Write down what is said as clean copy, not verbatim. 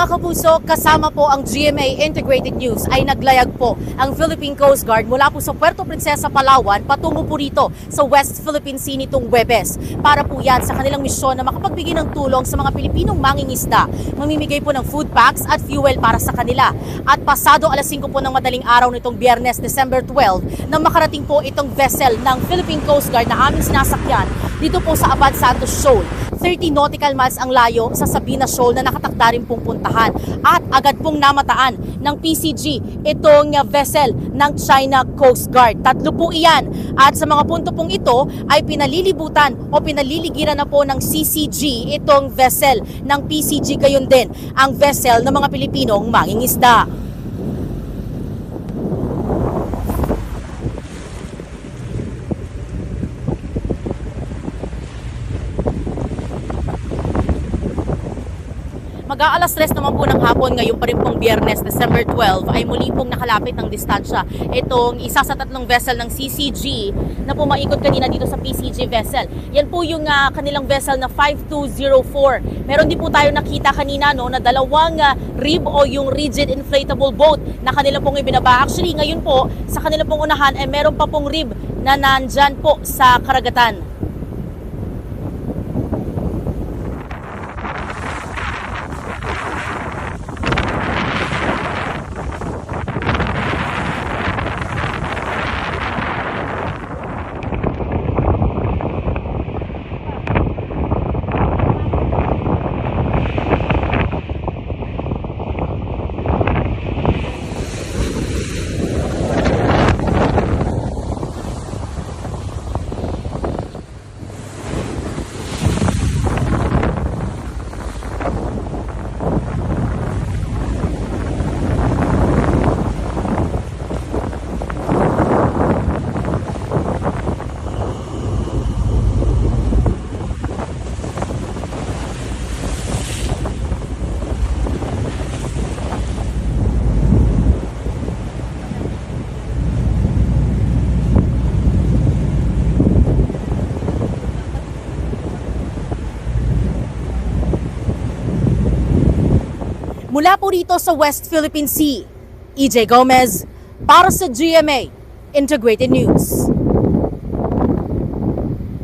Mga kapuso, kasama po ang GMA Integrated News ay naglayag po ang Philippine Coast Guard mula po sa Puerto Princesa, Palawan patungo po rito sa West Philippine Sea nitong Huwebes. Para po yan sa kanilang misyon na makapagbigay ng tulong sa mga Pilipinong mangingisda. Mamimigay po ng food packs at fuel para sa kanila. At pasado alas 5 po ng madaling araw nitong Biyernes, December 12, na makarating po itong vessel ng Philippine Coast Guard na aming sinasakyan dito po sa Abad Santos Shoal. 30 nautical miles ang layo sa Sabina Shoal na nakatakda rin pong puntahan. At agad pong namataan ng PCG itong vessel ng China Coast Guard. 3 po iyan. At sa mga punto pong ito ay pinalilibutan o pinaliligiran na po ng CCG itong vessel ng PCG, gayon din ang vessel ng mga Pilipinong mangingisda. Mag-aalas 3 naman po ng hapon ngayon pa rin pong Biyernes, December 12, ay muli pong nakalapit ng distansya itong isa sa 3 vessel ng CCG na pumaikot kanina dito sa PCG vessel. Yan po yung kanilang vessel na 5204. Meron din po tayo nakita kanina na 2 rib o yung rigid inflatable boat na kanila pong ibinaba. Actually, ngayon po sa kanila pong unahan ay meron pa pong rib na nandyan po sa karagatan. Mula po rito sa West Philippine Sea, EJ Gomez para sa GMA Integrated News.